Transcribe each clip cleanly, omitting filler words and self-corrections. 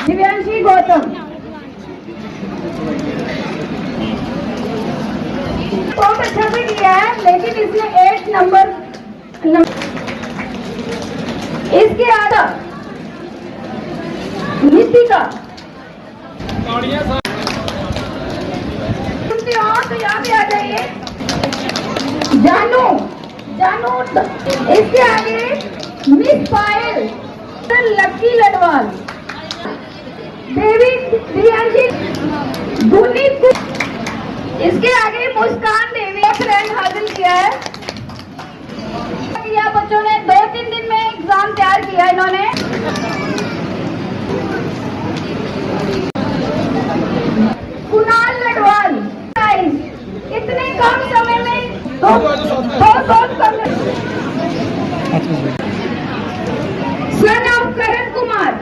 दिव्यांशी गौतम बहुत अच्छा भी किया है, लेकिन इसने 8 नंबर इसके आधा नितिका तो यहाँ पे आ जाइए। जानू जानू इसके आगे मिस पायल, लक्की लडवाल, देवी दिव्यांशी गुनीत, इसके आगे मुस्कान देवी रैंक हासिल किया है। बच्चों ने 2-3 दिन में एग्जाम तैयार किया इन्होंने। कुणाल लडवाल इतने कम समय में बहुत कम। स्वनाम करण कुमार,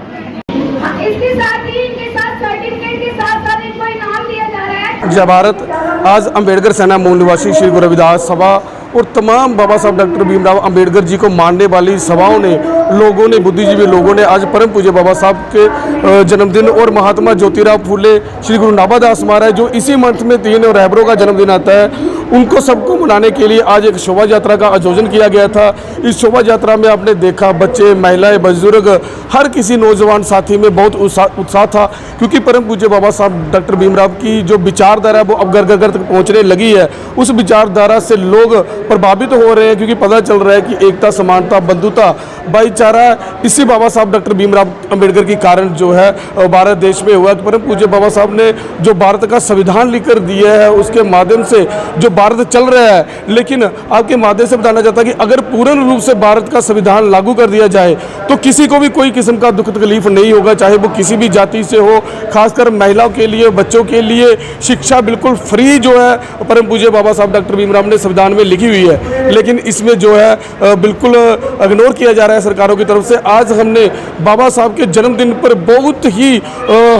इसके साथ ही इनके साथ सर्टिफिकेट के साथ इनको इनाम दिया जा रहा है। जय भारत। आज अंबेडकर सेना मूल निवासी श्री गुरु रविदास सभा और तमाम बाबा साहब डॉक्टर भीमराव अंबेडकर जी को मानने वाली सभाओं ने, लोगों ने, बुद्धिजीवी लोगों ने आज परम पूज्य बाबा साहब के जन्मदिन और महात्मा ज्योतिराव फूले, श्री गुरु नाभादास महाराज जो इसी मंथ में 3 नवंबर का जन्मदिन आता है, उनको सबको मनाने के लिए आज एक शोभा यात्रा का आयोजन किया गया था। इस शोभा यात्रा में आपने देखा बच्चे, महिलाएं, बुजुर्ग, हर किसी नौजवान साथी में बहुत उत्साह था, क्योंकि परम पूज्य बाबा साहब डॉक्टर भीमराव की जो विचारधारा है वो अब घर घर तक पहुँचने लगी है। उस विचारधारा से लोग प्रभावित हो रहे हैं, क्योंकि पता चल रहा है कि एकता, समानता, बंधुता, भाईचारा इसी बाबा साहब डॉक्टर भीमराव अंबेडकर के कारण जो है भारत देश में हुआ। परम पूज्य बाबा साहब ने जो भारत का संविधान लिखकर दिया है, उसके माध्यम से जो भारत चल रहा है, लेकिन आपके माध्यम से बताना चाहता कि अगर पूर्ण रूप से भारत का संविधान लागू कर दिया जाए तो किसी को भी कोई किस्म का दुख तकलीफ नहीं होगा, चाहे वो किसी भी जाति से हो। खासकर महिलाओं के लिए, बच्चों के लिए शिक्षा बिल्कुल फ्री जो है परम पूज्य बाबा साहब डॉक्टर भीमराव ने संविधान में लिखी हुई है, लेकिन इसमें जो है बिल्कुल इग्नोर किया जा रहा है सरकारों की तरफ से। आज हमने बाबा साहब के जन्मदिन पर बहुत ही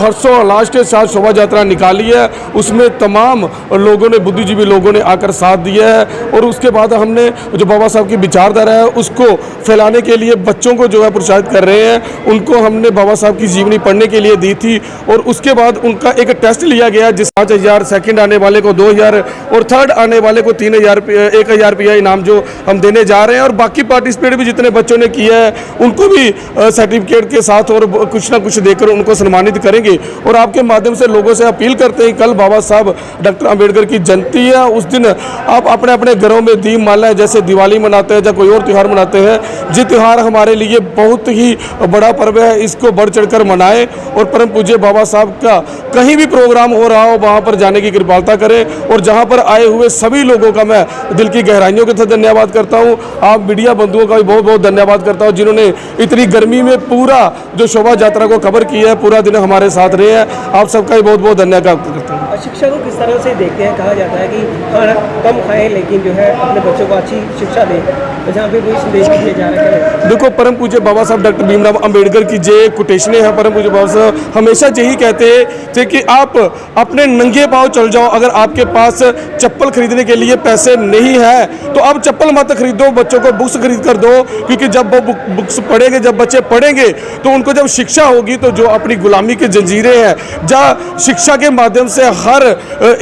हर्षोल्लास के साथ शोभा यात्रा निकाली है। उसमें तमाम लोगों ने, बुद्धिजीवी लोगों ने आकर साथ दिया है, और उसके बाद हमने जो बाबा साहब की विचारधारा है उसको फैलाने के लिए बच्चों को जो है प्रोत्साहित कर रहे हैं। उनको हमने बाबा साहब की जीवनी पढ़ने के लिए दी थी, और उसके बाद उनका एक टेस्ट लिया गया जिस 5000, सेकंड आने वाले को 2000 और थर्ड आने वाले को 1000 रुपया इनाम जो हम देने जा रहे हैं। और बाकी पार्टिसिपेट भी जितने बच्चों ने किया है उनको भी सर्टिफिकेट के साथ और कुछ ना कुछ देकर उनको सम्मानित करेंगे। और आपके माध्यम से लोगों से अपील करते हैं, कल बाबा साहब डॉक्टर अंबेडकर की जयंती है, उस दिन आप अपने अपने घरों में दीप मालाएं, जैसे दिवाली मनाते हैं या कोई और त्यौहार मनाते हैं, ये त्यौहार हमारे लिए बहुत ही बड़ा पर्व है, इसको बढ़ चढ़कर मनाएं। और परम पूज्य बाबा साहब का कहीं भी प्रोग्राम हो रहा हो वहाँ पर जाने की कृपालता करें। और जहाँ पर आए हुए सभी लोगों का मैं दिल की गहराइयों के साथ धन्यवाद करता हूँ। आप मीडिया बंधुओं का भी बहुत बहुत धन्यवाद करता हूँ, जिन्होंने इतनी गर्मी में पूरा जो शोभा यात्रा को कवर किया है, पूरा दिन हमारे साथ रहे हैं। आप सबका भी बहुत बहुत धन्यवाद करता हूँ। शिक्षा को किस तरह से देखते हैं? कहा जाता है कि खाना कम खाएं लेकिन जो है अपने बच्चों को अच्छी शिक्षा दें, तो जहाँ पे कोई संदेश दिया जा रहा है। देखो, परम पूज्य बाबा साहब डॉक्टर भीमराव अंबेडकर की जे कोटेशनें हैं, परम पूज्य बाबा साहब हमेशा यही कहते थे कि आप अपने नंगे पाँव चल जाओ। अगर आपके पास चप्पल खरीदने के लिए पैसे नहीं है तो आप चप्पल मत खरीदो, बच्चों को बुक्स खरीद कर दो, क्योंकि जब वो बुक्स पढ़ेंगे, जब बच्चे पढ़ेंगे तो उनको जब शिक्षा होगी तो जो अपनी गुलामी की जंजीरें हैं, जहाँ शिक्षा के माध्यम से हर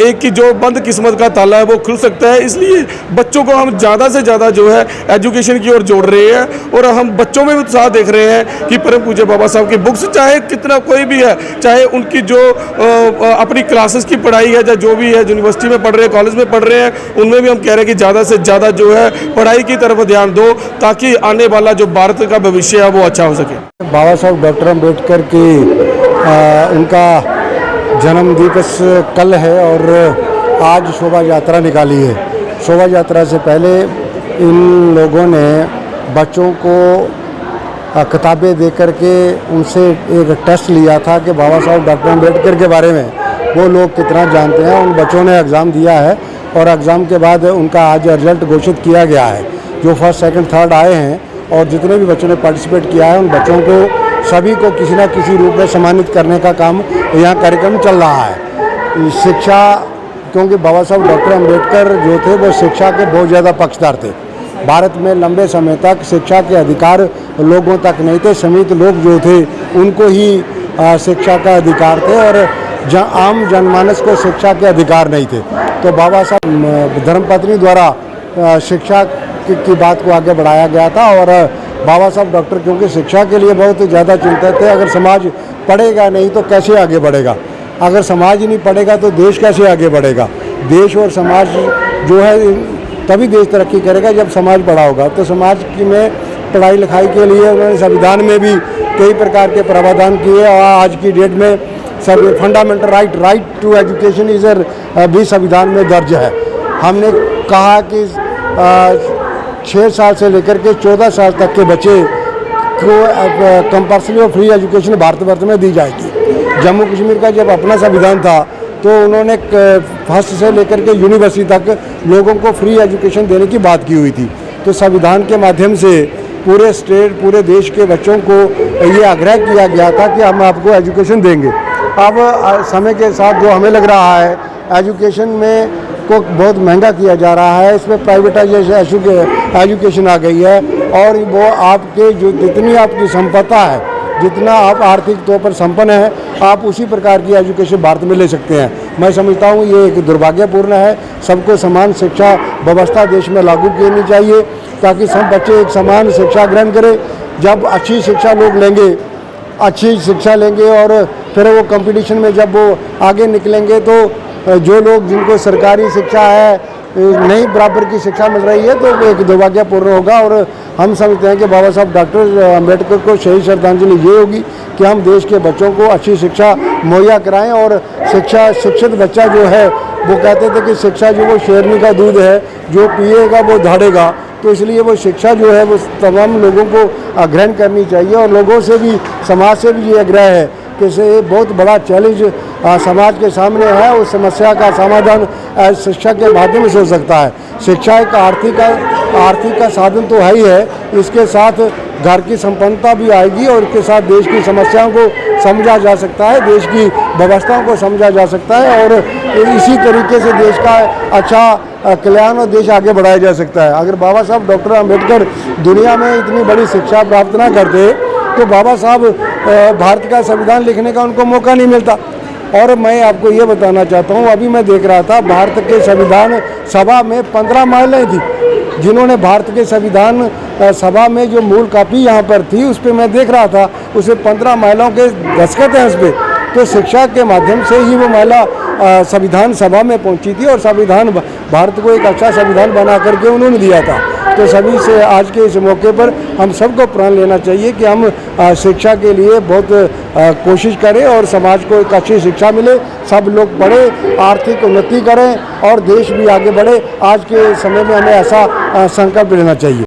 एक की जो बंद किस्मत का ताला है वो खुल सकता है। इसलिए बच्चों को हम ज़्यादा से ज़्यादा जो है एजुकेशन की ओर जोड़ रहे हैं, और हम बच्चों में उत्साह देख रहे हैं कि परम पूज्य बाबा साहब की बुक्स, चाहे कितना कोई भी है, चाहे उनकी जो अपनी क्लासेस की पढ़ाई है या जो भी है, यूनिवर्सिटी में पढ़ रहे हैं, कॉलेज में पढ़ रहे हैं, उनमें भी हम कह रहे हैं कि ज़्यादा से ज़्यादा जो है पढ़ाई की तरफ ध्यान दो, ताकि आने वाला जो भारत का भविष्य है वो अच्छा हो सके। बाबा साहब डॉक्टर अम्बेडकर की उनका जन्म दिवस कल है और आज शोभा यात्रा निकाली है। शोभा यात्रा से पहले इन लोगों ने बच्चों को किताबें दे कर के उनसे एक टेस्ट लिया था कि बाबा साहब डॉक्टर अम्बेडकर के बारे में वो लोग कितना जानते हैं। उन बच्चों ने एग्ज़ाम दिया है और एग्ज़ाम के बाद उनका आज रिजल्ट घोषित किया गया है। जो फर्स्ट, सेकंड, थर्ड आए हैं और जितने भी बच्चों ने पार्टिसिपेट किया है, उन बच्चों को सभी को किसी न किसी रूप में सम्मानित करने का काम यहाँ कार्यक्रम चल रहा है। शिक्षा, क्योंकि बाबा साहब डॉक्टर अम्बेडकर जो थे वो शिक्षा के बहुत ज़्यादा पक्षधर थे। भारत में लंबे समय तक शिक्षा के अधिकार लोगों तक नहीं थे, सीमित लोग जो थे उनको ही शिक्षा का अधिकार थे और आम जनमानस को शिक्षा के अधिकार नहीं थे। तो बाबा साहब धर्मपत्नी द्वारा शिक्षा की बात को आगे बढ़ाया गया था और बाबा साहब डॉक्टर क्योंकि शिक्षा के लिए बहुत ज़्यादा चिंतित थे। अगर समाज पढ़ेगा नहीं तो कैसे आगे बढ़ेगा, अगर समाज ही नहीं पढ़ेगा तो देश कैसे आगे बढ़ेगा। देश और समाज जो है तभी देश तरक्की करेगा जब समाज पढ़ा होगा। तो समाज की में पढ़ाई लिखाई के लिए उन्होंने संविधान में भी कई प्रकार के प्रावधान किए और आज की डेट में सब fundamental right to education is भी संविधान में दर्ज है। हमने कहा कि 6 साल से लेकर के 14 साल तक के बच्चे को कंपल्सरी और फ्री एजुकेशन भारतवर्ष में दी जाएगी। जम्मू कश्मीर का जब अपना संविधान था तो उन्होंने फर्स्ट से लेकर के यूनिवर्सिटी तक लोगों को फ्री एजुकेशन देने की बात की हुई थी। तो संविधान के माध्यम से पूरे स्टेट पूरे देश के बच्चों को ये आग्रह किया गया था कि हम आपको एजुकेशन देंगे। अब समय के साथ जो हमें लग रहा है एजुकेशन में को बहुत महंगा किया जा रहा है, इसमें प्राइवेटाइजेशन एजुकेशन आ गई है और वो आपके जो जितनी आपकी संपदा है, जितना आप आर्थिक तौर पर संपन्न हैं, आप उसी प्रकार की एजुकेशन भारत में ले सकते हैं। मैं समझता हूँ ये एक दुर्भाग्यपूर्ण है। सबको समान शिक्षा व्यवस्था देश में लागू करनी चाहिए ताकि सब बच्चे एक समान शिक्षा ग्रहण करें। जब अच्छी शिक्षा लोग लेंगे, अच्छी शिक्षा लेंगे और फिर वो कंपटीशन में जब वो आगे निकलेंगे तो जो लोग जिनको सरकारी शिक्षा है नहीं बराबर की शिक्षा मिल रही है तो वो एक दुर्भाग्यपूर्ण होगा। और हम समझते हैं कि बाबा साहब डॉक्टर अम्बेडकर को सही श्रद्धांजलि ये होगी कि हम देश के बच्चों को अच्छी शिक्षा मुहैया कराएं। और शिक्षित बच्चा जो है वो कहते थे कि शिक्षा जो वो शेरनी का दूध है, जो पिएगा वो दौड़ेगा। तो इसलिए वो शिक्षा जो है वो तमाम लोगों को ग्रहण करनी चाहिए और लोगों से भी समाज से भी ये आग्रह है कि ये बहुत बड़ा चैलेंज समाज के सामने है। उस समस्या का समाधान शिक्षा के माध्यम से हो सकता है। शिक्षा एक आर्थिक का साधन तो है ही है, इसके साथ घर की संपन्नता भी आएगी और इसके साथ देश की समस्याओं को समझा जा सकता है, देश की व्यवस्थाओं को समझा जा सकता है और इसी तरीके से देश का अच्छा कल्याण और देश आगे बढ़ाया जा सकता है। अगर बाबा साहब डॉक्टर अम्बेडकर दुनिया में इतनी बड़ी शिक्षा प्राप्त ना करते तो बाबा साहब भारत का संविधान लिखने का उनको मौका नहीं मिलता। और मैं आपको ये बताना चाहता हूँ, अभी मैं देख रहा था भारत के संविधान सभा में 15 महिलाएं थी जिन्होंने भारत के संविधान सभा में जो मूल कॉपी यहाँ पर थी उस पर मैं देख रहा था, उसमें 15 महिलाओं के दस्तखत हैं उस पर। तो शिक्षा के माध्यम से ही वो महिला संविधान सभा में पहुंची थी और संविधान भारत को एक अच्छा संविधान बना करके उन्होंने दिया था। तो सभी से आज के इस मौके पर हम सबको प्रण लेना चाहिए कि हम शिक्षा के लिए बहुत कोशिश करें और समाज को एक अच्छी शिक्षा मिले, सब लोग पढ़ें, आर्थिक उन्नति करें और देश भी आगे बढ़े। आज के समय में हमें ऐसा संकल्प लेना चाहिए।